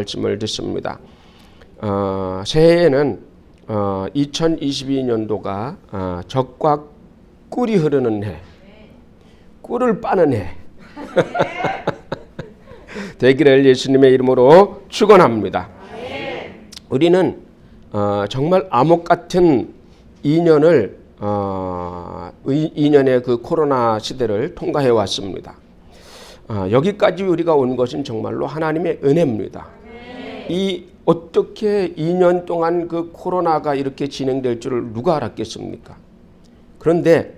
말씀을 듣습니다. 새해에는 2022년도가 적과 꿀이 흐르는 해, 꿀을 빠는 해 되기를 예수님의 이름으로 축원합니다. 우리는 정말 암흑 같은 2년을 2년의 그 코로나 시대를 통과해 왔습니다. 여기까지 우리가 온 것은 정말로 하나님의 은혜입니다. 이 어떻게 2년 동안 그 코로나가 이렇게 진행될 줄을 누가 알았겠습니까? 그런데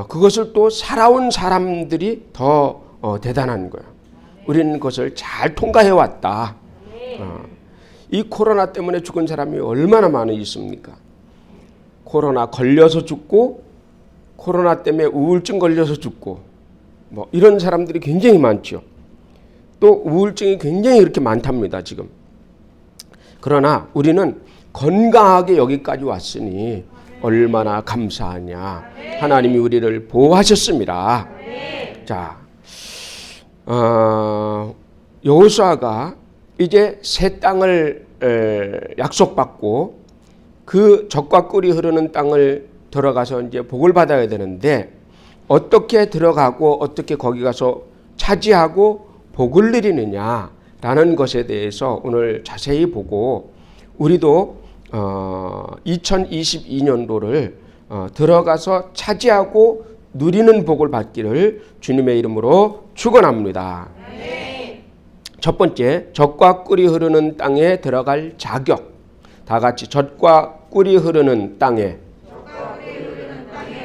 그것을 또 살아온 사람들이 더 대단한 거예요. 우리는 그것을 잘 통과해 왔다. 이 코로나 때문에 죽은 사람이 얼마나 많이 있습니까? 코로나 걸려서 죽고, 코로나 때문에 우울증 걸려서 죽고, 뭐 이런 사람들이 굉장히 많죠. 또 우울증이 굉장히 이렇게 많답니다, 지금. 그러나 우리는 건강하게 여기까지 왔으니 얼마나 감사하냐. 하나님이 우리를 보호하셨습니다. 자, 여호수아가 이제 새 땅을 약속받고 그 젖과 꿀이 흐르는 땅을 들어가서 이제 복을 받아야 되는데, 어떻게 들어가고 어떻게 거기 가서 차지하고 복을 누리느냐라는 것에 대해서 오늘 자세히 보고, 우리도 2022년도를 들어가서 차지하고 누리는 복을 받기를 주님의 이름으로 축원합니다. 첫 번째, 젖과 꿀이 흐르는 땅에 들어갈 자격. 다 같이 젖과 꿀이 흐르는 땅에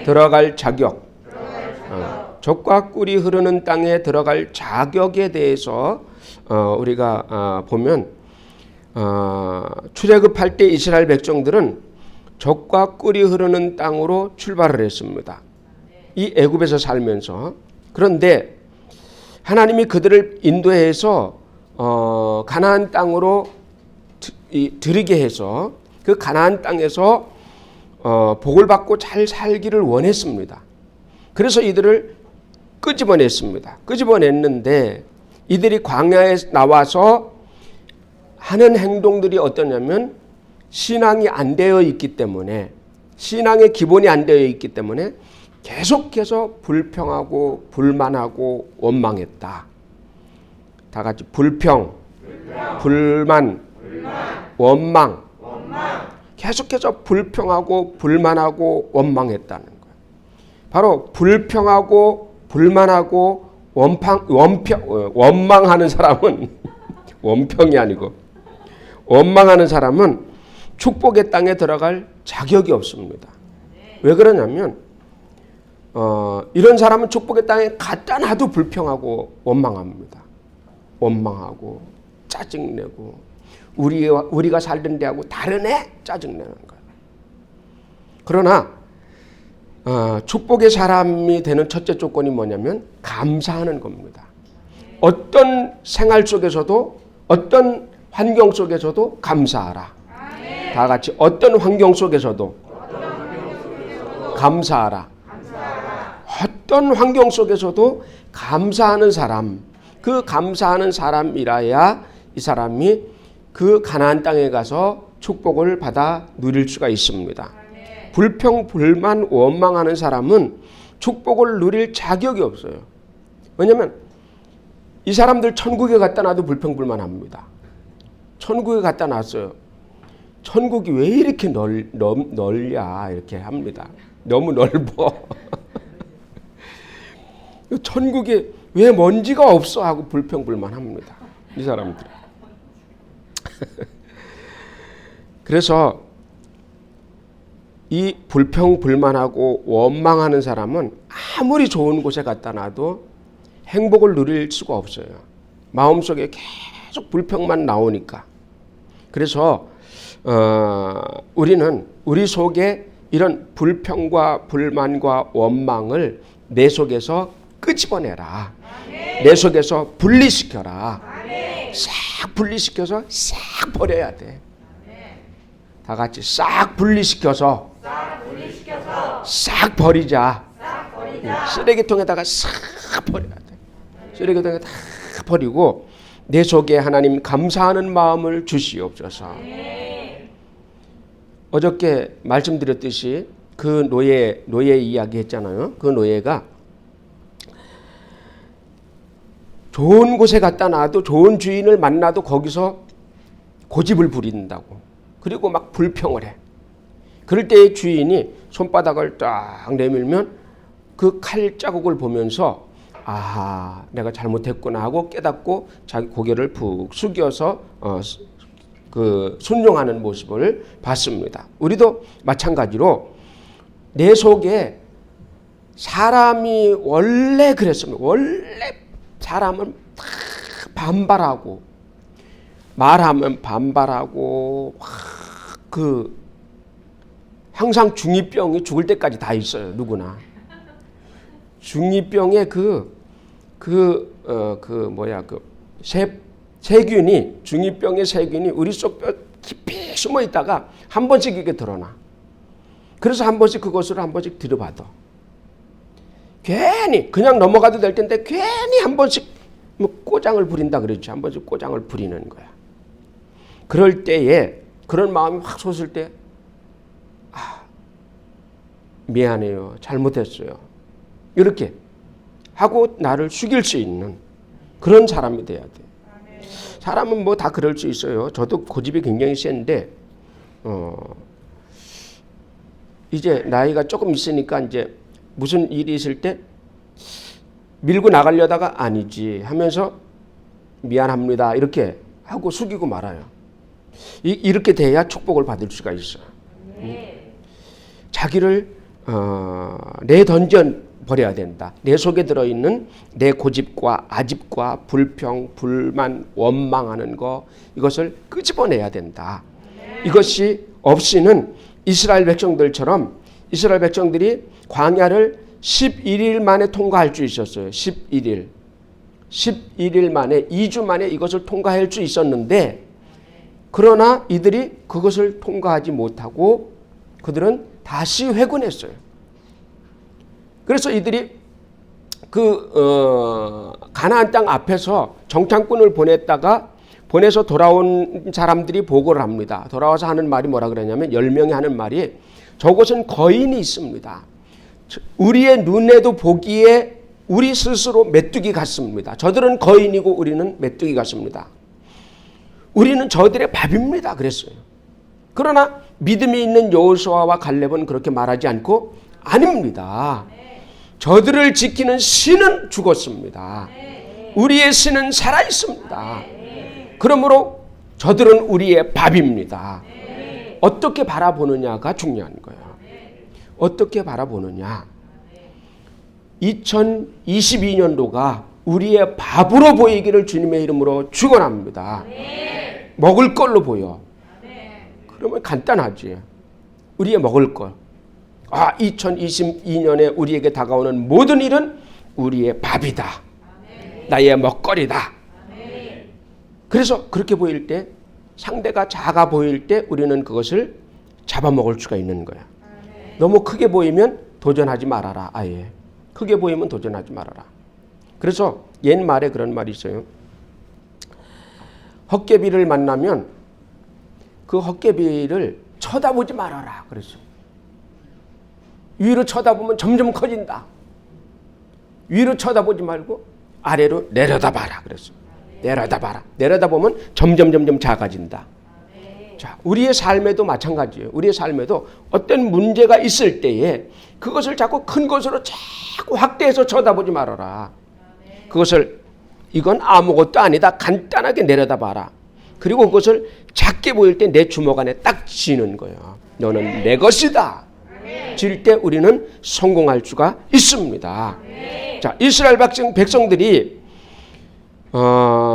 들어갈 자격. 젖과 꿀이 흐르는 땅에 들어갈 자격에 대해서 우리가 보면 출애굽할 때 이스라엘 백성들은 젖과 꿀이 흐르는 땅으로 출발을 했습니다. 이 애굽에서 살면서. 그런데 하나님이 그들을 인도해서 가나안 땅으로 들이게 해서 그 가나안 땅에서 복을 받고 잘 살기를 원했습니다. 그래서 이들을 끄집어냈습니다. 끄집어냈는데 이들이 광야에 나와서 하는 행동들이 어떠냐면, 신앙이 안 되어 있기 때문에, 신앙의 기본이 안 되어 있기 때문에 계속해서 불평하고 불만하고 원망했다. 다 같이 불평, 불만, 원망. 계속해서 불평하고 불만하고 원망했다는 거예요. 바로 불평하고 불만하고 원망하는 사람은 원평이 아니고 원망하는 사람은 축복의 땅에 들어갈 자격이 없습니다. 왜 그러냐면 이런 사람은 축복의 땅에 갖다 놔도 불평하고 원망합니다. 원망하고 짜증내고 우리가 살던 데하고 다르네? 짜증내는 거예요. 그러나 축복의 사람이 되는 첫째 조건이 뭐냐면 감사하는 겁니다. 어떤 생활 속에서도, 어떤 환경 속에서도 감사하라. 다 같이 어떤 환경 속에서도 감사하라. 어떤 환경 속에서도 감사하는 사람, 그 감사하는 사람이라야 이 사람이 그 가나안 땅에 가서 축복을 받아 누릴 수가 있습니다. 불평, 불만, 원망하는 사람은 축복을 누릴 자격이 없어요. 왜냐하면 이 사람들 천국에 갖다 놔도 불평, 불만합니다. 천국에 갖다 놨어요. 천국이 왜 이렇게 넓냐 이렇게 합니다. 너무 넓어. 천국에 왜 먼지가 없어 하고 불평, 불만합니다. 이 사람들. 그래서 이 불평, 불만하고 원망하는 사람은 아무리 좋은 곳에 갖다 놔도 행복을 누릴 수가 없어요. 마음속에 계속 불평만 나오니까. 그래서 우리는 우리 속에 이런 불평과 불만과 원망을 내 속에서 끄집어내라. 내 속에서 분리시켜라. 싹 분리시켜서 싹 버려야 돼. 다 같이 싹 분리시켜서 싹 버리자. 쓰레기통에다가 싹 버려야 돼. 쓰레기통에 다 버리고 내 속에 하나님 감사하는 마음을 주시옵소서. 어저께 말씀드렸듯이 그 노예 이야기 했잖아요. 그 노예가 좋은 곳에 갖다 놔도 좋은 주인을 만나도 거기서 고집을 부린다고. 그리고 막 불평을 해. 그럴 때 주인이 손바닥을 딱 내밀면 그 칼 자국을 보면서 아하, 내가 잘못했구나 하고 깨닫고 자기 고개를 푹 숙여서 순종하는 모습을 봤습니다. 우리도 마찬가지로 내 속에 사람이 원래 그랬습니다. 원래 사람은 다 반발하고 말하면 반발하고 항상 중2병이 죽을 때까지 다 있어요. 누구나. 중2병의 세균이, 중2병의 세균이 우리 속 뼈 깊이 숨어 있다가 한 번씩 이게 드러나. 그래서 한 번씩 그것을 한 번씩 들여받아. 괜히 그냥 넘어가도 될 텐데 괜히 한 번씩 꼬장을 부린다 그랬죠. 한 번씩 꼬장을 부리는 거야. 그럴 때에 그런 마음이 확 솟을 때 미안해요. 잘못했어요. 이렇게 하고 나를 숙일 수 있는 그런 사람이 돼야 돼. 사람은 뭐 다 그럴 수 있어요. 저도 고집이 굉장히 센데 이제 나이가 조금 있으니까 이제 무슨 일이 있을 때 밀고 나가려다가 아니지 하면서 미안합니다 이렇게 하고 숙이고 말아요. 이렇게 돼야 축복을 받을 수가 있어요. 자기를 내던져 버려야 된다. 내 속에 들어있는 내 고집과 아집과 불평, 불만, 원망하는 거 이것을 끄집어내야 된다. 이것이 없이는 이스라엘 백성들처럼 이스라엘 백성들이 광야를 11일 만에 통과할 수 있었어요. 11일. 11일 만에 2주 만에 이것을 통과할 수 있었는데 그러나 이들이 그것을 통과하지 못하고 그들은 다시 회군했어요. 그래서 이들이 가나안 땅 앞에서 정탐꾼을 보내서 돌아온 사람들이 보고를 합니다. 돌아와서 하는 말이 뭐라 그러냐면 10명이 하는 말이 저곳은 거인이 있습니다. 우리의 눈에도 보기에 우리 스스로 메뚜기 같습니다. 저들은 거인이고 우리는 메뚜기 같습니다. 우리는 저들의 밥입니다. 그랬어요. 그러나 믿음이 있는 여호수아와 갈렙은 그렇게 말하지 않고 아닙니다. 저들을 지키는 신은 죽었습니다. 우리의 신은 살아 있습니다. 그러므로 저들은 우리의 밥입니다. 어떻게 바라보느냐가 중요한 거예요. 어떻게 바라보느냐. 2022년도가 우리의 밥으로 보이기를 주님의 이름으로 축원합니다. 먹을 걸로 보여. 그러면 간단하지. 우리의 먹을 것. 2022년에 우리에게 다가오는 모든 일은 우리의 밥이다. 나의 먹거리다. 그래서 그렇게 보일 때 상대가 작아 보일 때 우리는 그것을 잡아먹을 수가 있는 거야. 너무 크게 보이면 도전하지 말아라. 아예. 크게 보이면 도전하지 말아라. 그래서 옛말에 그런 말이 있어요. 헛개비를 만나면 그 헛개비를 쳐다보지 말아라. 그랬어. 위로 쳐다보면 점점 커진다. 위로 쳐다보지 말고 아래로 내려다봐라. 그랬어. 내려다봐라. 내려다보면 점점 작아진다. 자, 우리의 삶에도 마찬가지예요. 우리의 삶에도 어떤 문제가 있을 때에 그것을 자꾸 큰 것으로 자꾸 확대해서 쳐다보지 말아라. 그것을 이건 아무것도 아니다. 간단하게 내려다봐라. 그리고 그것을 작게 보일 때 내 주먹 안에 딱 쥐는 거예요. 너는 내 것이다. 질 때 우리는 성공할 수가 있습니다. 자, 이스라엘 백성들이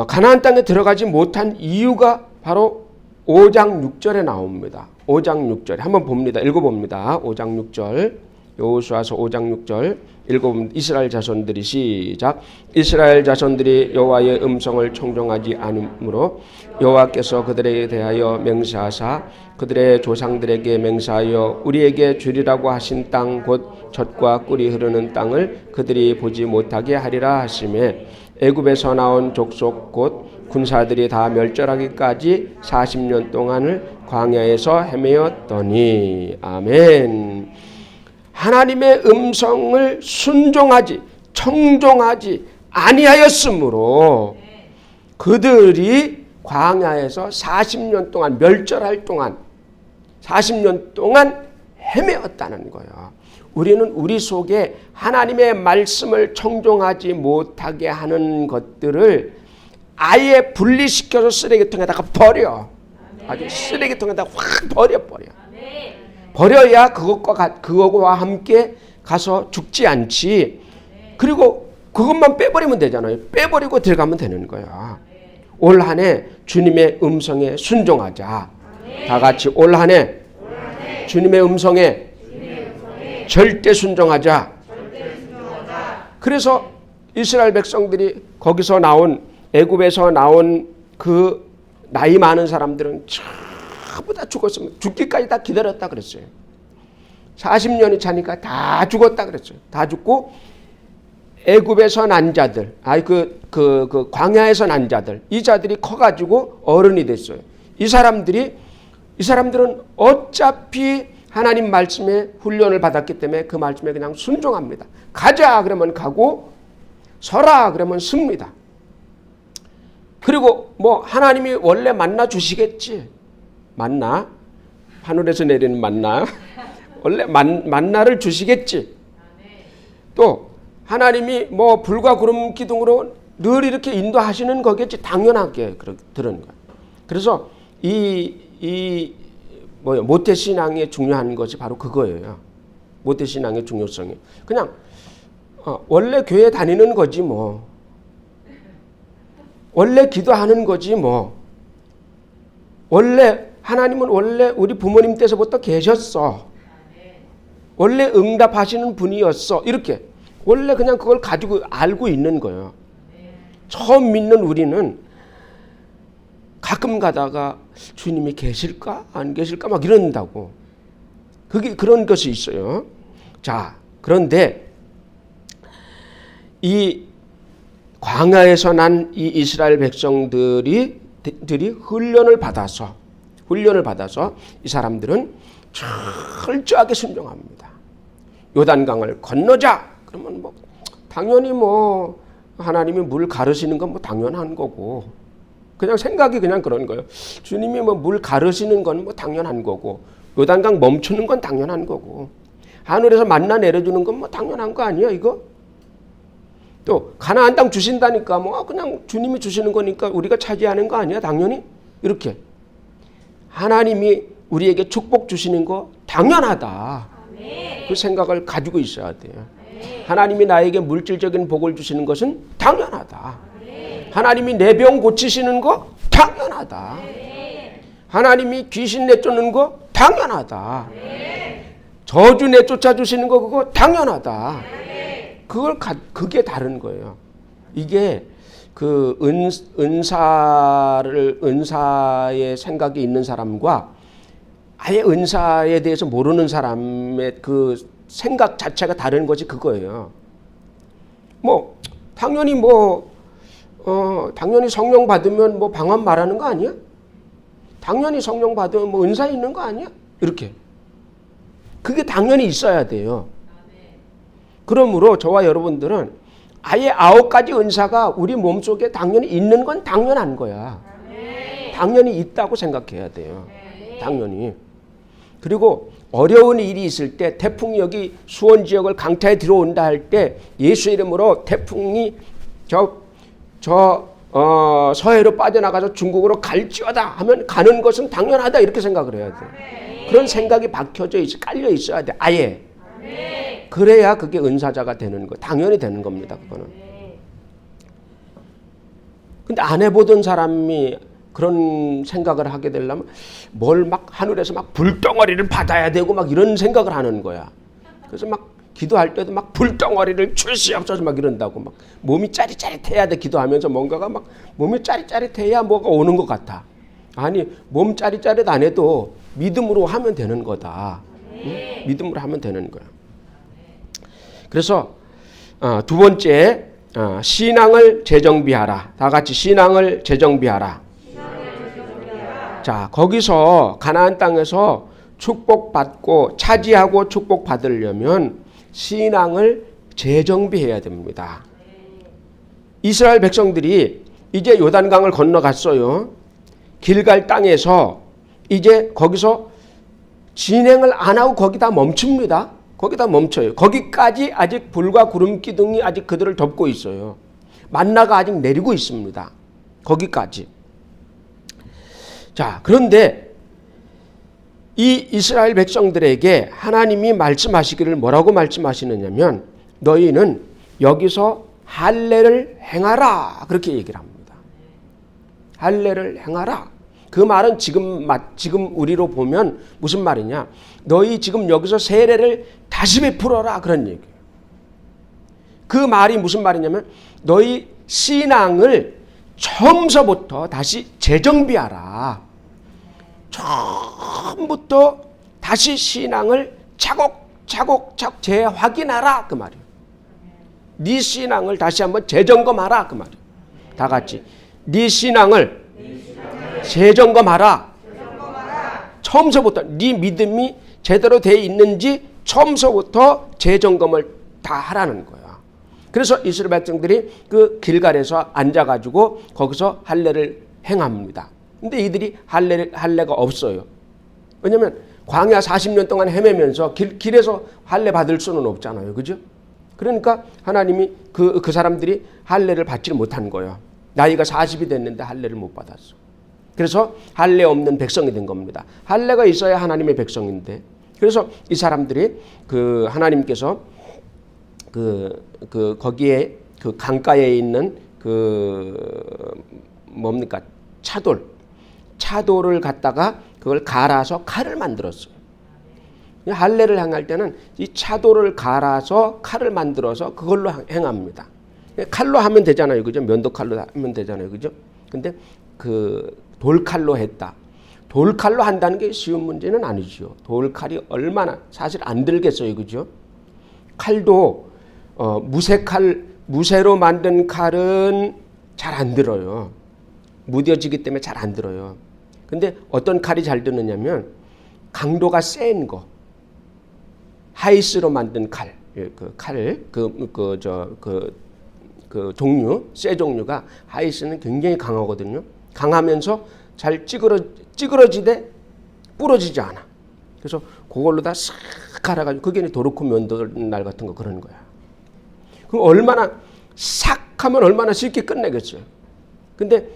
가나안 땅에 들어가지 못한 이유가 바로 5장 6절에 나옵니다. 5장 6절에 한번 봅니다. 읽어봅니다. 5장 6절 여호수아서 5장 6절 읽어봅니다. 이스라엘 자손들이 시작. 이스라엘 자손들이 여호와의 음성을 청종하지 않으므로 여호와께서 그들에 대하여 맹세하사 그들의 조상들에게 맹세하여 우리에게 주리라고 하신 땅 곧 젖과 꿀이 흐르는 땅을 그들이 보지 못하게 하리라 하시매 애굽에서 나온 족속 곧 군사들이 다 멸절하기까지 40년 동안을 광야에서 헤매었더니. 아멘. 하나님의 음성을 순종하지 청종하지 아니하였으므로 그들이 광야에서 40년 동안 멸절할 동안 40년 동안 헤매었다는 거예요. 우리는 우리 속에 하나님의 말씀을 청종하지 못하게 하는 것들을 아예 분리시켜서 쓰레기통에다가 버려. 아주 쓰레기통에다가 확 버려버려. 버려야 그것과 함께 가서 죽지 않지. 그리고 그것만 빼버리면 되잖아요. 빼버리고 들어가면 되는 거야. 올 한 해 주님의 음성에 순종하자. 다 같이 올 한 해 주님의 음성에 절대 순종하자. 그래서 이스라엘 백성들이 거기서 나온 애굽에서 나온 그 나이 많은 사람들은 전부 다 죽었으면 죽기까지 다 기다렸다 그랬어요. 40년이 차니까 다 죽었다 그랬어요. 다 죽고 애굽에서 난 자들, 그 광야에서 난 자들, 이 자들이 커가지고 어른이 됐어요. 이 사람들은 어차피 하나님 말씀에 훈련을 받았기 때문에 그 말씀에 그냥 순종합니다. 가자 그러면 가고 서라 그러면 섭니다. 그리고 뭐 하나님이 원래 만나 주시겠지. 만나 하늘에서 내리는 만나 원래 만나를 주시겠지. 또 하나님이 뭐 불과 구름 기둥으로 늘 이렇게 인도하시는 거겠지. 당연하게 그런 거야. 그래서 모태신앙의 중요한 것이 바로 그거예요. 모태신앙의 중요성이. 그냥 원래 교회 다니는 거지 뭐. 원래 기도하는 거지 뭐. 원래 하나님은 원래 우리 부모님 때서부터 계셨어. 원래 응답하시는 분이었어. 이렇게. 원래 그냥 그걸 가지고 알고 있는 거예요. 처음 믿는 우리는 가끔 가다가 주님이 계실까? 안 계실까? 막 이런다고. 그런 것이 있어요. 자, 그런데 이 광야에서 난 이 이스라엘 백성들이 훈련을 받아서 이 사람들은 철저하게 순종합니다. 요단강을 건너자. 그러면 뭐 당연히 뭐 하나님이 물 가르시는 건 뭐 당연한 거고 그냥 생각이 그냥 그런 거예요. 주님이 뭐 물 가르시는 건 뭐 당연한 거고 요단강 멈추는 건 당연한 거고 하늘에서 만나 내려주는 건 뭐 당연한 거 아니야 이거? 또 가나안 땅 주신다니까 뭐 그냥 주님이 주시는 거니까 우리가 차지하는 거 아니야 당연히? 이렇게 하나님이 우리에게 축복 주시는 거 당연하다. 그 생각을 가지고 있어야 돼요. 하나님이 나에게 물질적인 복을 주시는 것은 당연하다. 하나님이 내 병 고치시는 거 당연하다. 하나님이 귀신 내쫓는 거 당연하다. 저주 내쫓아 주시는 거 그거 당연하다. 그게 다른 거예요. 이게 그 은사의 생각이 있는 사람과 아예 은사에 대해서 모르는 사람의 그 생각 자체가 다른 것이 그거예요. 뭐 당연히 당연히 성령 받으면 뭐 방언 말하는 거 아니야? 당연히 성령 받으면 뭐 은사 있는 거 아니야? 이렇게. 그게 당연히 있어야 돼요. 그러므로 저와 여러분들은 아예 9가지 은사가 우리 몸속에 당연히 있는 건 당연한 거야. 당연히 있다고 생각해야 돼요. 당연히. 그리고 어려운 일이 있을 때 태풍이 여기 수원 지역을 강타에 들어온다 할 때 예수 이름으로 태풍이 서해로 빠져나가서 중국으로 갈지어다 하면 가는 것은 당연하다 이렇게 생각을 해야 돼요. 그런 생각이 깔려 있어야 돼. 아예. 그래야 그게 은사자가 되는 거. 당연히 되는 겁니다. 그거는. 근데 안 해보던 사람이 그런 생각을 하게 되려면 뭘 막 하늘에서 막 불덩어리를 받아야 되고 막 이런 생각을 하는 거야. 그래서 막 기도할 때도 막 불덩어리를 주시옵소서 막 이런다고 막 몸이 짜릿짜릿해야 돼. 기도하면서 뭔가가 막 몸이 짜릿짜릿해야 뭐가 오는 것 같아. 아니 몸 짜릿짜릿 안 해도 믿음으로 하면 되는 거다. 응? 믿음으로 하면 되는 거야. 그래서 두 번째 신앙을 재정비하라. 다 같이 신앙을 재정비하라. 자, 거기서 가나안 땅에서 축복받고 차지하고 축복받으려면 신앙을 재정비해야 됩니다. 이스라엘 백성들이 이제 요단강을 건너갔어요. 길갈 땅에서 이제 거기서 진행을 안 하고 거기다 멈춥니다. 거기다 멈춰요. 거기까지 아직 불과 구름 기둥이 아직 그들을 덮고 있어요. 만나가 아직 내리고 있습니다. 거기까지. 자, 그런데 이 이스라엘 백성들에게 하나님이 말씀하시기를 뭐라고 말씀하시느냐면 너희는 여기서 할례를 행하라. 그렇게 얘기를 합니다. 할례를 행하라. 그 말은 지금 우리로 보면 무슨 말이냐? 너희 지금 여기서 세례를 다시 베풀어라. 그런 얘기예요. 그 말이 무슨 말이냐면 너희 신앙을 처음서부터 다시 재정비하라. 처음부터 다시 신앙을 차곡차곡 재확인하라. 그 말이에요. 네 신앙을 다시 한번 재점검하라. 그 말이에요. 다 같이 네 신앙을 재점검하라. 처음서부터 네 믿음이 제대로 돼 있는지 처음서부터 재점검을 다 하라는 거야. 그래서 이스라엘 백성들이 그 길갈에서 앉아가지고 거기서 할례를 행합니다. 근데 이들이 할례가 없어요. 왜냐하면 광야 40년 동안 헤매면서 길에서 할례 받을 수는 없잖아요. 그죠? 그러니까 하나님이 그 사람들이 할례를 받지를 못한 거예요. 나이가 40이 됐는데 할례를 못 받았어. 그래서 할례 없는 백성이 된 겁니다. 할례가 있어야 하나님의 백성인데. 그래서 이 사람들이 그 하나님께서 거기에 그 강가에 있는 뭡니까? 차돌을 갖다가 그걸 갈아서 칼을 만들었어요. 할례를 행할 때는 이 차돌을 갈아서 칼을 만들어서 그걸로 행합니다. 칼로 하면 되잖아요. 그죠? 면도칼로 하면 되잖아요. 그죠? 근데 그 돌칼로 했다. 돌칼로 한다는 게 쉬운 문제는 아니죠. 돌칼이 얼마나 사실 안 들겠어요. 그죠? 칼도 무쇠로 만든 칼은 잘 안 들어요. 무뎌지기 때문에 잘 안 들어요. 근데 어떤 칼이 잘 드느냐면 강도가 센 거. 하이스로 만든 칼. 그 종류, 쇠 종류가 하이스는 굉장히 강하거든요. 강하면서 잘 찌그러지되 부러지지 않아. 그래서 그걸로 다 싹 갈아가지고 그게 도르코 면도날 같은 거 그런 거야. 그럼 얼마나 싹 하면 얼마나 쉽게 끝내겠어요. 근데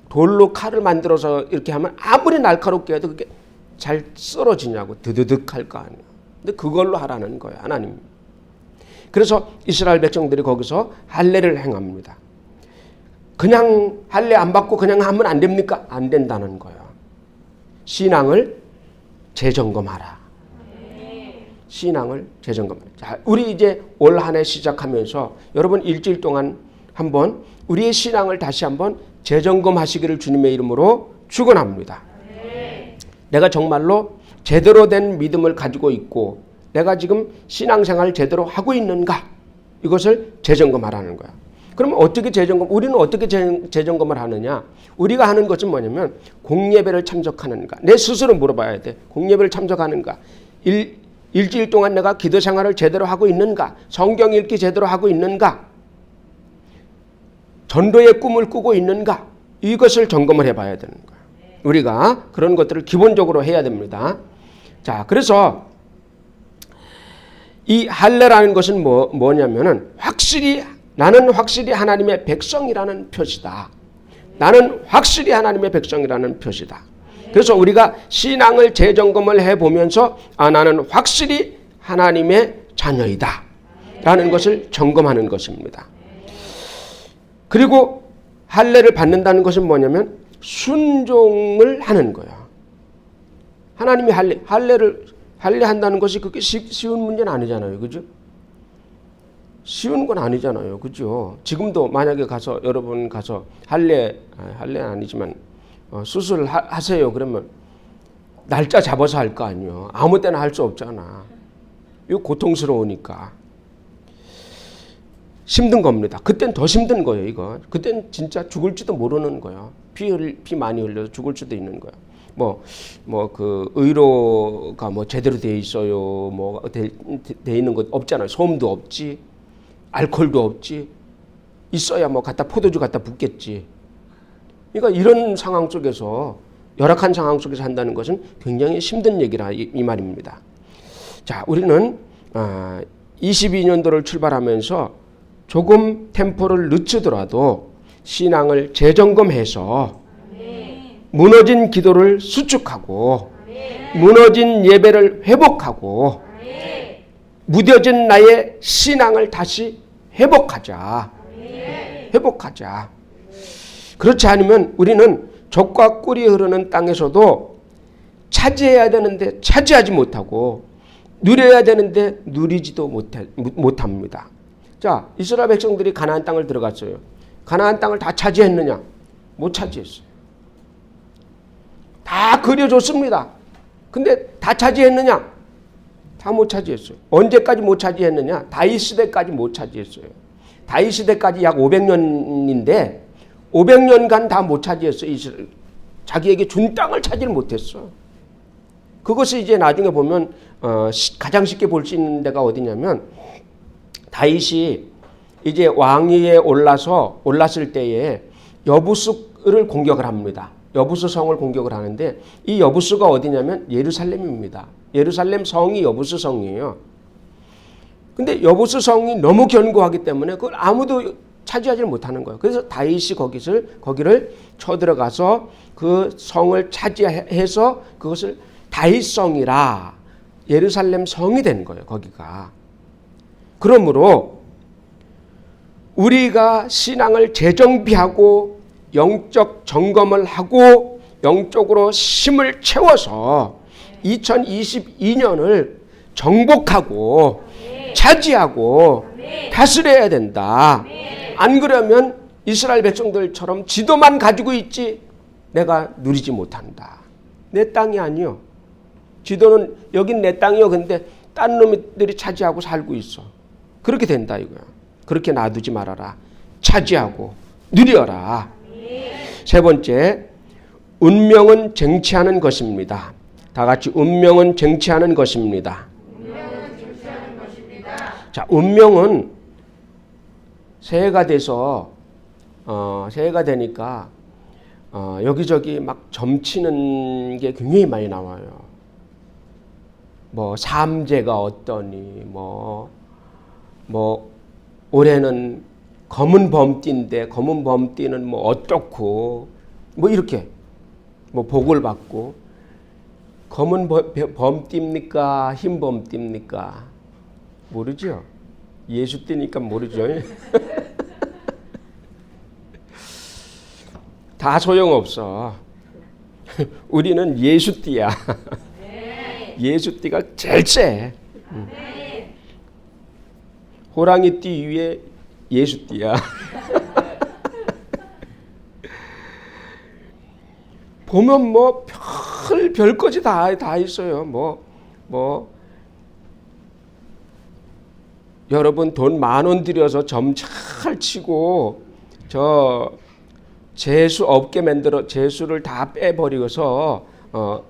돌로 칼을 만들어서 이렇게 하면 아무리 날카롭게 해도 그게 잘 썰어지냐고 드드득 할 거 아니에요. 근데 그걸로 하라는 거예요. 하나님. 그래서 이스라엘 백성들이 거기서 할례를 행합니다. 그냥 할례 안 받고 그냥 하면 안 됩니까? 안 된다는 거예요. 신앙을 재점검하라. 신앙을 재점검하라. 자, 우리 이제 올 한 해 시작하면서 여러분 일주일 동안 한번 우리의 신앙을 다시 한번 재점검하시기를 주님의 이름으로 축원합니다. 내가 정말로 제대로 된 믿음을 가지고 있고 내가 지금 신앙생활을 제대로 하고 있는가? 이것을 재점검하라는 거야. 그러면 어떻게 우리는 어떻게 재점검을 하느냐? 우리가 하는 것은 뭐냐면 공예배를 참석하는가? 내 스스로 물어봐야 돼. 공예배를 참석하는가? 일주일 동안 내가 기도 생활을 제대로 하고 있는가? 성경 읽기 제대로 하고 있는가? 전도의 꿈을 꾸고 있는가? 이것을 점검을 해봐야 되는 거야. 우리가 그런 것들을 기본적으로 해야 됩니다. 자, 그래서 이 할례라는 것은 뭐냐면은 나는 확실히 하나님의 백성이라는 표시다. 나는 확실히 하나님의 백성이라는 표시다. 그래서 우리가 신앙을 재점검을 해보면서 나는 확실히 하나님의 자녀이다 라는 것을 점검하는 것입니다. 그리고 할례를 받는다는 것은 뭐냐면 순종을 하는 거예요. 하나님이 할례한다는 것이 그렇게 쉬운 문제는 아니잖아요. 그죠? 쉬운 건 아니잖아요. 그죠? 지금도 만약에 여러분 가서 할례는 아니지만 수술하세요. 그러면 날짜 잡아서 할 거 아니에요. 아무 때나 할 수 없잖아. 이거 고통스러우니까. 힘든 겁니다. 그땐 더 힘든 거예요, 이거. 그땐 진짜 죽을지도 모르는 거예요. 피 많이 흘려서 죽을 수도 있는 거예요. 그 의료가 뭐 제대로 돼 있어요. 돼 있는 것 없잖아요. 소음도 없지. 알코올도 없지. 있어야 뭐 포도주 갖다 붓겠지. 그러니까 이런 상황 속에서, 열악한 상황 속에서 한다는 것은 굉장히 힘든 얘기라 이 말입니다. 자, 우리는 22년도를 출발하면서 조금 템포를 늦추더라도 신앙을 재점검해서 무너진 기도를 수축하고 무너진 예배를 회복하고 무뎌진 나의 신앙을 다시 회복하자. 그렇지 않으면 우리는 젖과 꿀이 흐르는 땅에서도 차지해야 되는데 차지하지 못하고 누려야 되는데 누리지도 못합니다. 자, 이스라엘 백성들이 가나안 땅을 들어갔어요. 가나안 땅을 다 차지했느냐? 못 차지했어요. 다 그려줬습니다. 근데 다 차지했느냐? 다 못 차지했어요. 언제까지 못 차지했느냐? 다윗 시대까지 못 차지했어요. 다윗 시대까지 약 500년인데 500년간 다 못 차지했어요. 자기에게 준 땅을 차지를 못했어. 그것이 이제 나중에 보면 가장 쉽게 볼 수 있는 데가 어디냐면, 다윗이 이제 왕위에 올랐을 때에 여부스를 공격을 합니다. 여부스 성을 공격을 하는데, 이 여부스가 어디냐면 예루살렘입니다. 예루살렘 성이 여부스 성이에요. 근데 여부스 성이 너무 견고하기 때문에 그걸 아무도 차지하지 못하는 거예요. 그래서 다윗이 거기를 쳐들어가서 그 성을 차지해서 그것을 다윗성이라 예루살렘 성이 된 거예요. 거기가. 그러므로 우리가 신앙을 재정비하고 영적 점검을 하고 영적으로 힘을 채워서 2022년을 정복하고 차지하고 다스려야 된다. 안 그러면 이스라엘 백성들처럼 지도만 가지고 있지 내가 누리지 못한다. 내 땅이 아니요. 지도는 여긴 내 땅이요. 근데 딴 놈들이 차지하고 살고 있어. 그렇게 된다 이거야. 그렇게 놔두지 말아라. 차지하고 누려라. 세 번째, 운명은 쟁취하는 것입니다. 다 같이 운명은 쟁취하는 것입니다. 자, 운명은 새해가 돼서 새해가 되니까 여기저기 막 점치는 게 굉장히 많이 나와요. 뭐 삼재가 어떠니, 뭐 올해는 검은 범띠인데 검은 범띠는 뭐 어떻고, 뭐 이렇게 뭐 복을 받고, 검은 범띠입니까 흰 범띠입니까 모르죠. 예수띠니까 모르죠. 다 소용없어. 우리는 예수띠야. 예수띠가 제일 세. 호랑이띠 위에 예수띠야. 보면 뭐 별것이 다 있어요. 뭐 여러분 돈 10,000원 들여서 점 잘 치고 저 재수 없게 만들어 재수를 다 빼버리고서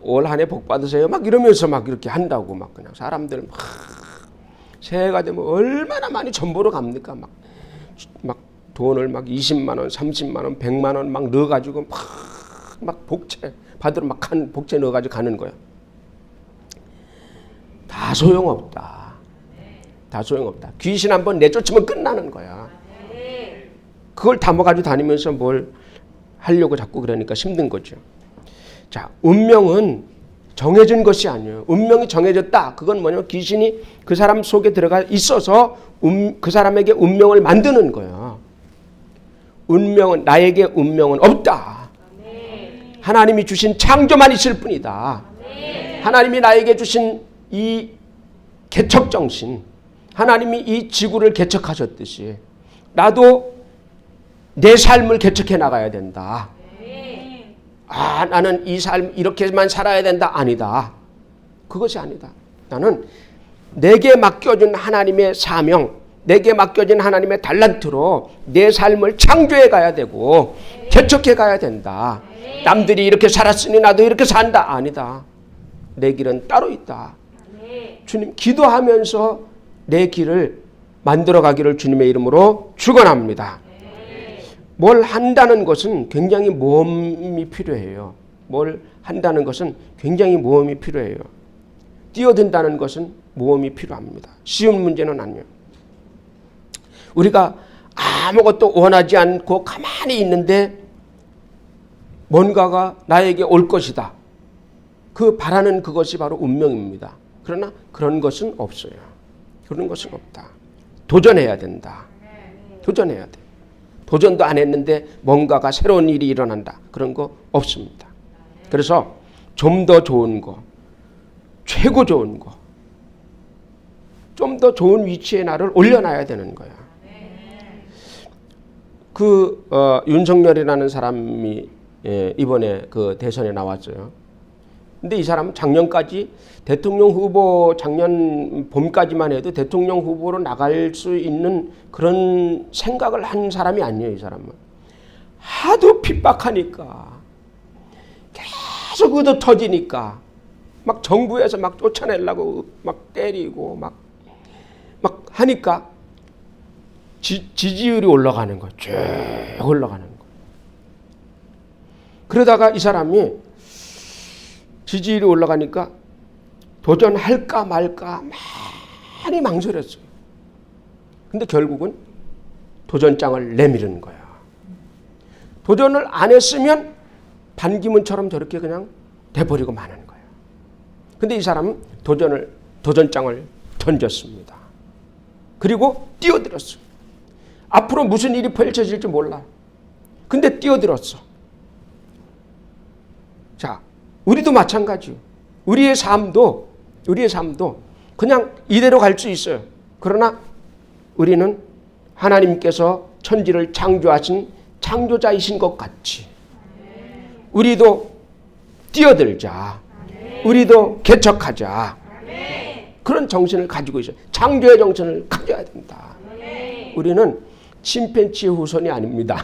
올 한 해 복 받으세요. 막 이러면서 막 이렇게 한다고 막 그냥 사람들 막 새해가 되면 얼마나 많이 전보러 갑니까? 막 돈을 막 20만 원, 30만 원, 100만 원 막 넣어가지고 막 복채 받으러 막 복채 넣어가지고 가는 거야. 다 소용없다. 다 소용없다. 귀신 한번 내쫓으면 끝나는 거야. 그걸 담아가지고 다니면서 뭘 하려고 자꾸 그러니까 힘든 거죠. 자, 운명은 정해진 것이 아니에요. 운명이 정해졌다. 그건 뭐냐면 귀신이 그 사람 속에 들어가 있어서 그 사람에게 운명을 만드는 거예요. 나에게 운명은 없다. 하나님이 주신 창조만 있을 뿐이다. 하나님이 나에게 주신 이 개척정신, 하나님이 이 지구를 개척하셨듯이 나도 내 삶을 개척해 나가야 된다. 나는 이 삶 이렇게만 살아야 된다. 아니다. 그것이 아니다. 나는 내게 맡겨준 하나님의 사명, 내게 맡겨진 하나님의 달란트로 내 삶을 창조해 가야 되고 개척해 가야 된다. 남들이 이렇게 살았으니 나도 이렇게 산다. 아니다. 내 길은 따로 있다. 주님, 기도하면서 내 길을 만들어 가기를 주님의 이름으로 축원합니다. 뭘 한다는 것은 굉장히 모험이 필요해요. 뭘 한다는 것은 굉장히 모험이 필요해요. 뛰어든다는 것은 모험이 필요합니다. 쉬운 문제는 아니에요. 우리가 아무것도 원하지 않고 가만히 있는데 뭔가가 나에게 올 것이다. 그 바라는 그것이 바로 운명입니다. 그러나 그런 것은 없어요. 그런 것은 없다. 도전해야 된다. 도전해야 돼. 도전도 안 했는데 뭔가가 새로운 일이 일어난다. 그런 거 없습니다. 그래서 좀 더 좋은 거, 최고 좋은 거, 좀 더 좋은 위치에 나를 올려놔야 되는 거야. 윤석열이라는 사람이 이번에 그 대선에 나왔어요. 근데 이 사람은 작년까지 대통령 후보, 작년 봄까지만 해도 대통령 후보로 나갈 수 있는 그런 생각을 한 사람이 아니에요, 이 사람은. 하도 핍박하니까, 계속 얻어 터지니까, 막 정부에서 막 쫓아내려고 막 때리고 막 하니까 지지율이 올라가는 거예요. 쭉 올라가는 거예요. 그러다가 이 사람이 지지율이 올라가니까 도전할까 말까 많이 망설였어요. 근데 결국은 도전장을 내밀은 거야. 도전을 안 했으면 반기문처럼 저렇게 그냥 돼버리고 마는 거예요. 근데 이 사람은 도전장을 던졌습니다. 그리고 뛰어들었어요. 앞으로 무슨 일이 펼쳐질지 몰라. 근데 뛰어들었어. 자, 우리도 마찬가지요. 우리의 삶도 그냥 이대로 갈 수 있어요. 그러나 우리는 하나님께서 천지를 창조하신 창조자이신 것 같이 우리도 뛰어들자. 우리도 개척하자. 그런 정신을 가지고 있어요. 창조의 정신을 가져야 된다. 우리는 침팬지의 후손이 아닙니다.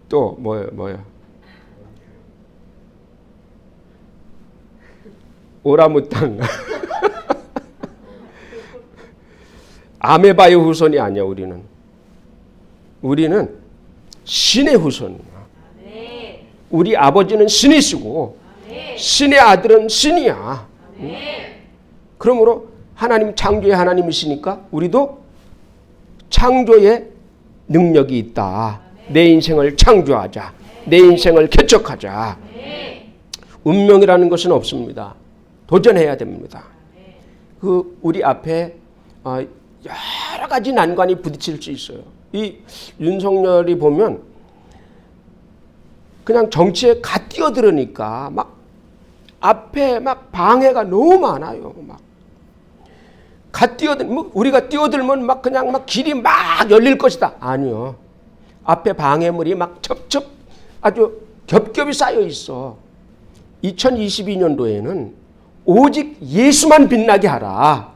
또 뭐예요? 오라무땅. 아메바의 후손이 아니야. 우리는 신의 후손이야. 우리 아버지는 신이시고 신의 아들은 신이야. 그러므로 하나님, 창조의 하나님이시니까 우리도 창조의 능력이 있다. 내 인생을 창조하자. 내 인생을 개척하자. 운명이라는 것은 없습니다. 도전해야 됩니다. 우리 앞에 여러 가지 난관이 부딪힐 수 있어요. 이 윤석열이 보면 그냥 정치에 갓 뛰어들으니까 막 앞에 막 방해가 너무 많아요. 우리가 뛰어들면 막 그냥 막 길이 막 열릴 것이다. 아니요. 앞에 방해물이 막 첩첩 아주 겹겹이 쌓여 있어. 2022년도에는 오직 예수만 빛나게 하라.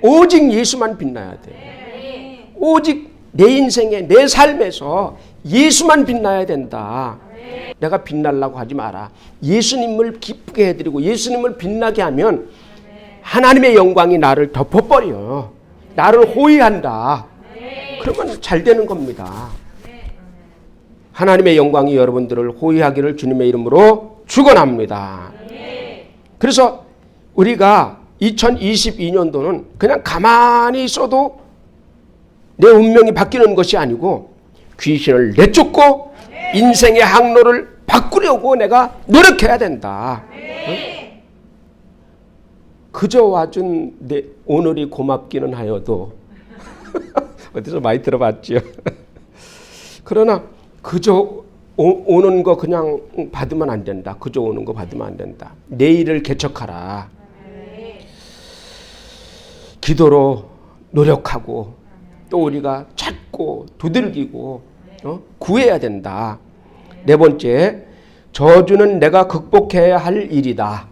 오직 예수만 빛나야 돼. 오직 내 인생에, 내 삶에서 예수만 빛나야 된다. 내가 빛나려고 하지 마라. 예수님을 기쁘게 해드리고 예수님을 빛나게 하면 하나님의 영광이 나를 덮어버려. 나를 호위한다. 그러면 잘 되는 겁니다. 하나님의 영광이 여러분들을 호위하기를 주님의 이름으로 축원합니다. 그래서 우리가 2022년도는 그냥 가만히 있어도 내 운명이 바뀌는 것이 아니고 귀신을 내쫓고 인생의 항로를 바꾸려고 내가 노력해야 된다. 그저 와준 내 오늘이 고맙기는 하여도 어디서 많이 들어봤죠. 그러나 그저 오는 거 그냥 받으면 안 된다. 그저 오는 거 받으면 안 된다. 내일을 개척하라. 기도로 노력하고 또 우리가 찾고 두들기고 구해야 된다. 네 번째, 저주는 내가 극복해야 할 일이다.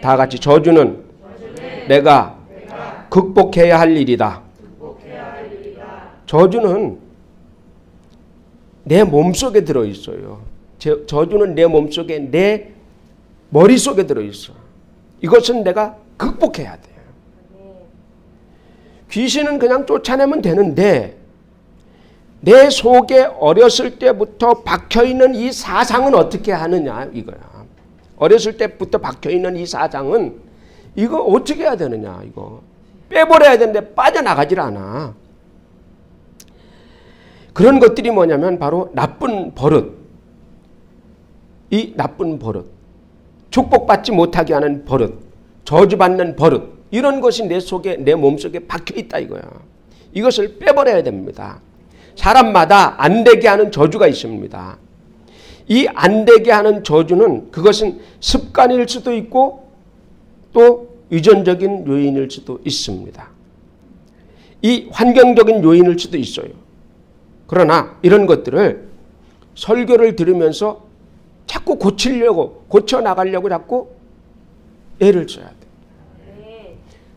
다 같이 저주는 내가 극복해야 할 일이다. 저주는 내 몸속에 들어있어요. 저주는 내 몸속에, 내 머릿속에 들어있어. 이것은 내가 극복해야 돼요. 귀신은 그냥 쫓아내면 되는데 내 속에 어렸을 때부터 박혀있는 이 사상은 어떻게 하느냐 이거야. 어렸을 때부터 박혀있는 이 사상은 이거 어떻게 해야 되느냐 이거. 빼버려야 되는데 빠져나가질 않아. 그런 것들이 뭐냐면 바로 나쁜 버릇. 이 나쁜 버릇. 축복받지 못하게 하는 버릇. 저주받는 버릇. 이런 것이 내 속에, 내 몸속에 박혀있다 이거야. 이것을 빼버려야 됩니다. 사람마다 안 되게 하는 저주가 있습니다. 이 안 되게 하는 저주는 그것은 습관일 수도 있고 또 유전적인 요인일 수도 있습니다. 이 환경적인 요인일 수도 있어요. 그러나 이런 것들을 설교를 들으면서 자꾸 고치려고, 고쳐나가려고 자꾸 애를 써야 돼.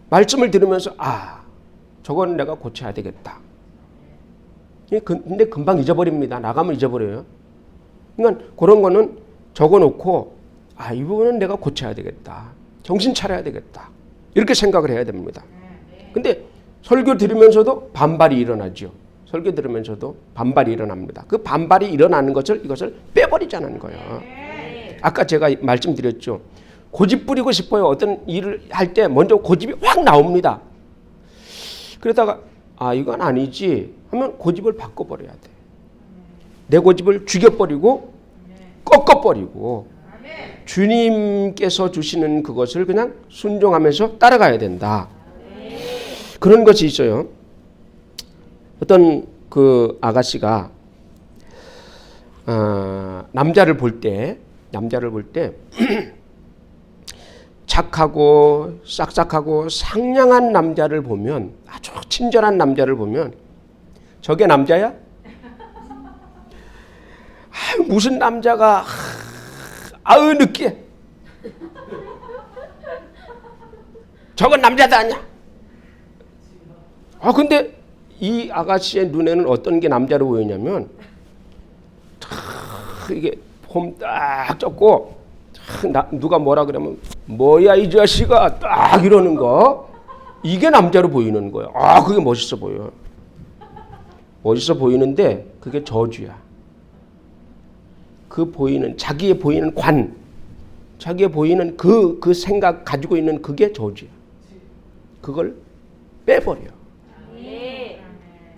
말씀을 들으면서 저건 내가 고쳐야 되겠다. 근데 금방 잊어버립니다. 나가면 잊어버려요. 그러니까 그런 거는 적어놓고 이 부분은 내가 고쳐야 되겠다. 정신 차려야 되겠다. 이렇게 생각을 해야 됩니다. 근데 설교 들으면서도 반발이 일어나죠. 설교 들으면서도 반발이 일어납니다. 그 반발이 일어나는 이것을 빼버리자는 거예요. 아까 제가 말씀드렸죠. 고집 부리고 싶어요. 어떤 일을 할 때 먼저 고집이 확 나옵니다. 그러다가 이건 아니지 하면 고집을 바꿔버려야 돼. 내 고집을 죽여버리고 꺾어버리고 주님께서 주시는 그것을 그냥 순종하면서 따라가야 된다. 그런 것이 있어요. 어떤 그 아가씨가 남자를 볼 때 착하고 싹싹하고 상냥한 남자를 보면, 아주 친절한 남자를 보면 저게 남자야? 무슨 남자가 느끼해. 저건 남자도 아니야. 근데 이 아가씨의 눈에는 어떤 게 남자로 보이냐면 이게 폼 딱 젖고 누가 뭐라 그러면 뭐야 이 자식아 딱 이러는 거, 이게 남자로 보이는 거예요. 그게 멋있어 보여. 멋있어 보이는데 그게 저주야. 그 보이는 자기의 보이는 관, 자기의 보이는 그 생각 가지고 있는 그게 저주야. 그걸 빼버려.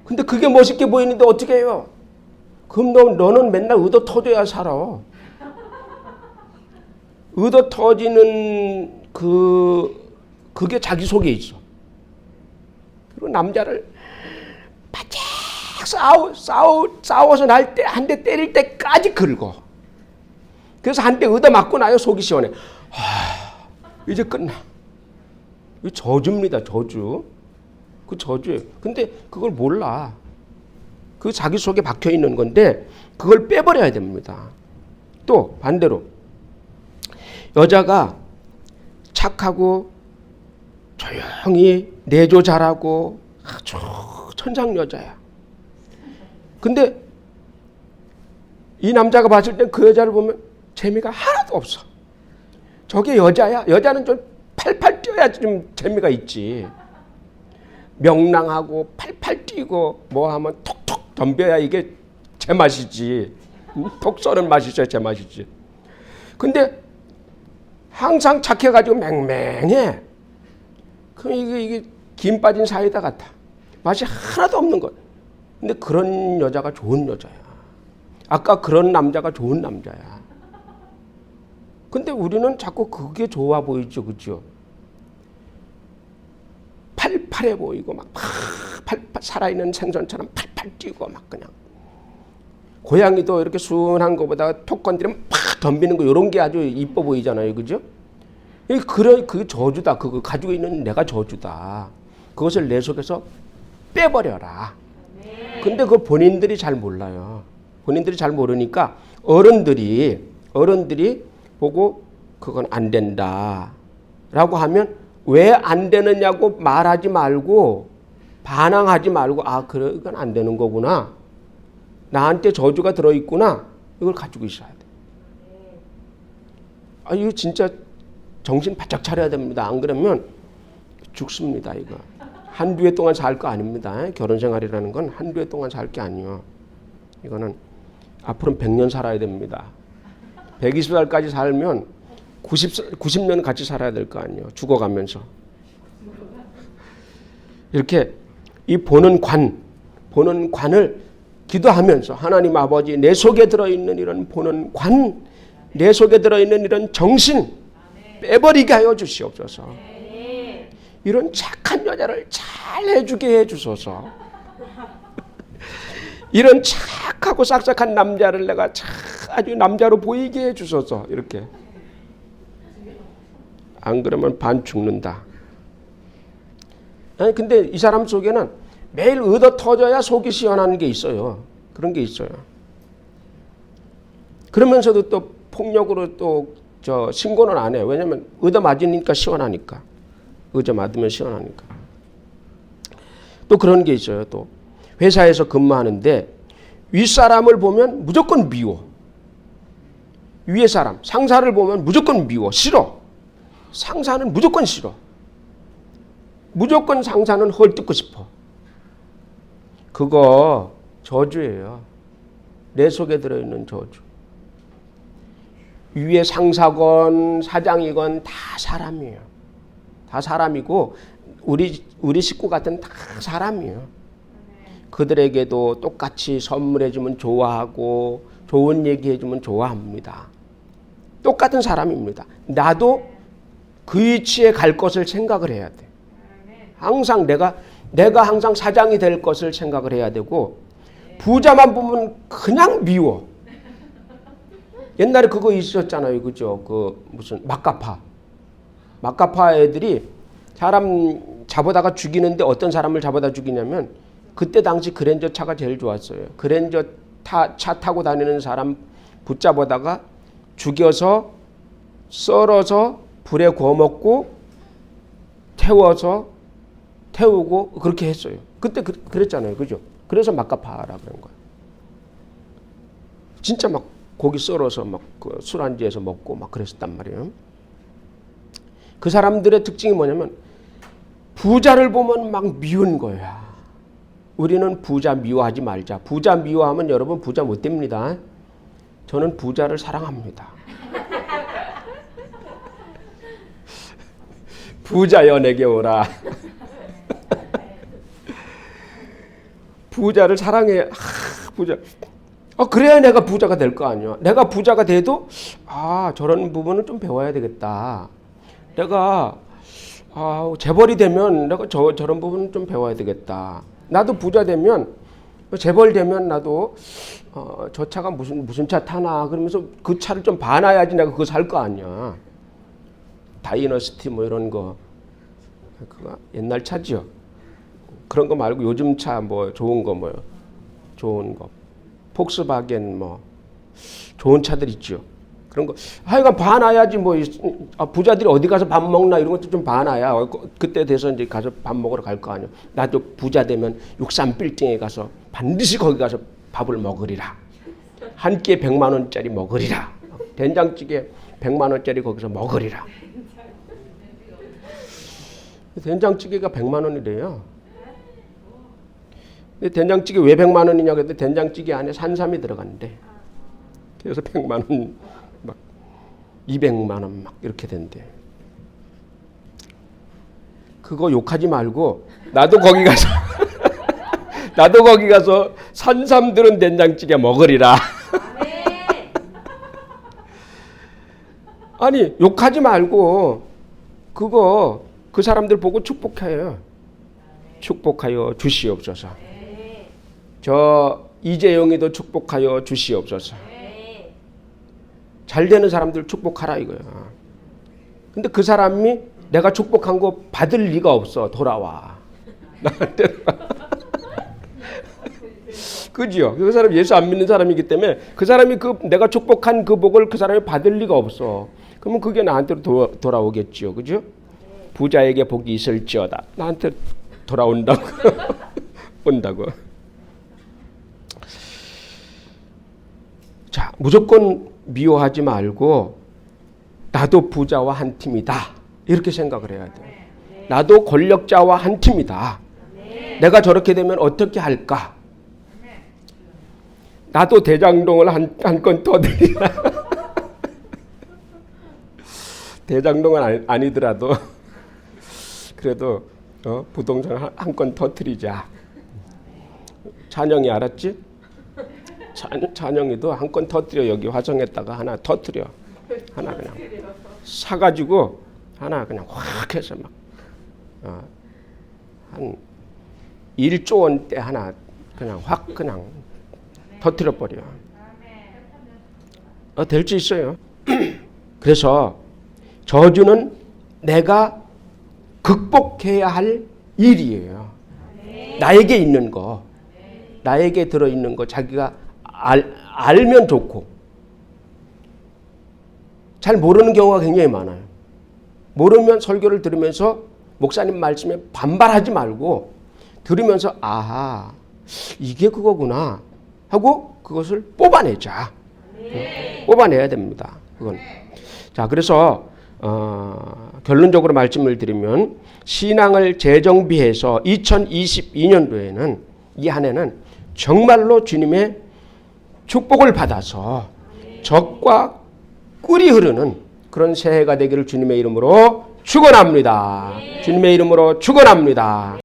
근데 그게 멋있게 보이는데 어떻게 해요? 그럼 너는 맨날 의도 터져야 살아. 의도 터지는 그게 자기 속에 있어. 그리고 남자를 바짝 싸워서 날 때 한 대 때릴 때까지 긁어. 그래서 한 대 의도 맞고 나요 속이 시원해. 이제 끝나. 이 저주입니다. 저주. 그 저주예요. 근데 그걸 몰라. 그 자기 속에 박혀 있는 건데 그걸 빼버려야 됩니다. 또 반대로 여자가 착하고 조용히 내조 잘하고 아주 천상 여자야. 근데 이 남자가 봤을 때 그 여자를 보면 재미가 하나도 없어. 저게 여자야? 여자는 좀 팔팔 뛰어야지 좀 재미가 있지. 명랑하고 팔팔 뛰고 뭐 하면 톡톡 덤벼야 이게 제맛이지. 톡 쏘는 맛이죠. 제맛이지. 근데 항상 착해가지고 맹맹해. 그럼 이게 김 빠진 사이다 같아. 맛이 하나도 없는 거야. 근데 그런 여자가 좋은 여자야. 아까 그런 남자가 좋은 남자야. 근데 우리는 자꾸 그게 좋아 보이죠. 그죠? 팔팔해 보이고 막 팔팔 살아있는 생선처럼 팔팔 뛰고 막 그냥. 고양이도 이렇게 순한 것보다 톡 건드리면 팍 덤비는 거 이런 게 아주 이뻐 보이잖아요. 그죠? 그게 저주다. 그거 가지고 있는 내가 저주다. 그것을 내 속에서 빼버려라. 근데 그걸 본인들이 잘 몰라요. 본인들이 잘 모르니까 어른들이 보고 그건 안 된다 라고 하면 왜 안 되느냐고 말하지 말고 반항하지 말고 그건 안 되는 거구나. 나한테 저주가 들어있구나. 이걸 가지고 있어야 돼. 이거 진짜 정신 바짝 차려야 됩니다. 안 그러면 죽습니다. 이거. 한두 해 동안 살 거 아닙니다. 결혼 생활이라는 건 한두 해 동안 살 게 아니에요. 이거는 앞으로는 100년 살아야 됩니다. 120살까지 살면 90년 같이 살아야 될 거 아니에요. 죽어가면서. 이렇게 이 보는 관을 기도하면서 하나님 아버지 내 속에 들어있는 이런 보는 관, 내 속에 들어있는 이런 정신 빼버리게 하여 주시옵소서. 이런 착한 여자를 잘 해주게 해주소서. 이런 착하고 싹싹한 남자를 내가 아주 남자로 보이게 해주소서. 이렇게. 안 그러면 반 죽는다. 아니 근데 이 사람 속에는 매일 얻어 터져야 속이 시원한 게 있어요. 그런 게 있어요. 그러면서도 또 폭력으로 또 신고는 안 해요. 왜냐면 얻어 맞으니까 시원하니까. 얻어 맞으면 시원하니까. 또 그런 게 있어요. 또 회사에서 근무하는데 윗사람을 보면 무조건 미워. 위에 사람, 상사를 보면 무조건 미워. 싫어. 상사는 무조건 싫어. 무조건 상사는 헐뜯고 싶어. 그거 저주예요. 내 속에 들어있는 저주. 위에 상사건 사장이건 다 사람이에요. 다 사람이고 우리 식구 같은 다 사람이에요. 그들에게도 똑같이 선물해주면 좋아하고 좋은 얘기해주면 좋아합니다. 똑같은 사람입니다. 나도 그 위치에 갈 것을 생각을 해야 돼. 항상 내가 항상 사장이 될 것을 생각을 해야 되고 부자만 보면 그냥 미워. 옛날에 그거 있었잖아요. 그죠? 무슨 막가파 애들이 사람 잡아다가 죽이는데 어떤 사람을 잡아다 죽이냐면 그때 당시 그랜저 차가 제일 좋았어요. 그랜저 차 타고 다니는 사람 붙잡아다가 죽여서 썰어서 불에 구워 먹고 태우고 그렇게 했어요. 그때 그랬잖아요. 그죠? 그래서 막가파라 그런 거예요. 진짜 막 고기 썰어서 막 그 술안주에서 먹고 막 그랬었단 말이에요. 그 사람들의 특징이 뭐냐면 부자를 보면 막 미운 거야. 우리는 부자 미워하지 말자. 부자 미워하면 여러분 부자 못 됩니다. 저는 부자를 사랑합니다. 부자여 내게 오라. 부자를 사랑해. 부자. 그래야 내가 부자가 될 거 아니야. 내가 부자가 돼도 저런 부분은 좀 배워야 되겠다. 내가 재벌이 되면 내가 저런 부분은 좀 배워야 되겠다. 나도 부자 되면 재벌 되면 나도 저 차가 무슨 차 타나 그러면서 그 차를 좀 봐놔야지 내가 그거 살 거 아니야. 다이너스티 뭐 이런 거 그거 옛날 차죠. 그런 거 말고 요즘 차 뭐 좋은 거 뭐요? 좋은 거 폭스바겐 뭐 좋은 차들 있죠. 그런 거 하여간 봐놔야지 뭐 부자들이 어디 가서 밥 먹나 이런 것도 좀 봐놔야 그때 돼서 이제 가서 밥 먹으러 갈 거 아니야. 나도 부자 되면 63 빌딩에 가서 반드시 거기 가서 밥을 먹으리라. 한 끼에 100만 원짜리 먹으리라. 된장찌개 100만 원짜리 거기서 먹으리라. 된장찌개가 100만 원이래요. 근데 된장찌개 왜 100만 원이냐고 했더니 된장찌개 안에 산삼이 들어간대. 그래서 100만 원, 막 200만 원 막 이렇게 된대. 그거 욕하지 말고 나도 거기 가서 산삼 들은 된장찌개 먹으리라. 아니 욕하지 말고 그거 그 사람들 보고 축복해요. 축복하여 주시옵소서. 저 이재용이도 축복하여 주시옵소서. 잘 되는 사람들 축복하라 이거야. 근데 그 사람이 내가 축복한 거 받을 리가 없어. 돌아와. 나한테. 그죠? 그 사람 예수 안 믿는 사람이기 때문에 그 사람이 내가 축복한 그 복을 그 사람이 받을 리가 없어. 그러면 그게 나한테로 돌아오겠죠. 그죠? 부자에게 복이 있을지어다. 나한테 돌아온다고. 온다고. 자, 무조건 미워하지 말고 나도 부자와 한 팀이다. 이렇게 생각을 해야 돼요. 나도 권력자와 한 팀이다. 내가 저렇게 되면 어떻게 할까? 나도 대장동을 한 건 터뜨리라. 대장동은 아니더라도 그래도 부동산 한 건 터뜨리자. 찬영이 알았지? 찬영이도 한 건 터뜨려. 여기 화성에다가 하나 터뜨려. 하나 그냥 사가지고 하나 그냥 확 해서 막 한 1조 원대 하나 그냥 확 그냥 터뜨려 버려. 될 수 있어요. 그래서 저주는 내가 극복해야 할 일이에요. 나에게 있는 거, 나에게 들어있는 거 자기가 알면 좋고, 잘 모르는 경우가 굉장히 많아요. 모르면 설교를 들으면서 목사님 말씀에 반발하지 말고 들으면서 아하, 이게 그거구나 하고 그것을 뽑아내자. 뽑아내야 됩니다. 그건. 자, 그래서 결론적으로 말씀을 드리면 신앙을 재정비해서 2022년도에는 이 한 해는 정말로 주님의 축복을 받아서 적과 꿀이 흐르는 그런 새해가 되기를 주님의 이름으로 축원합니다. 주님의 이름으로 축원합니다.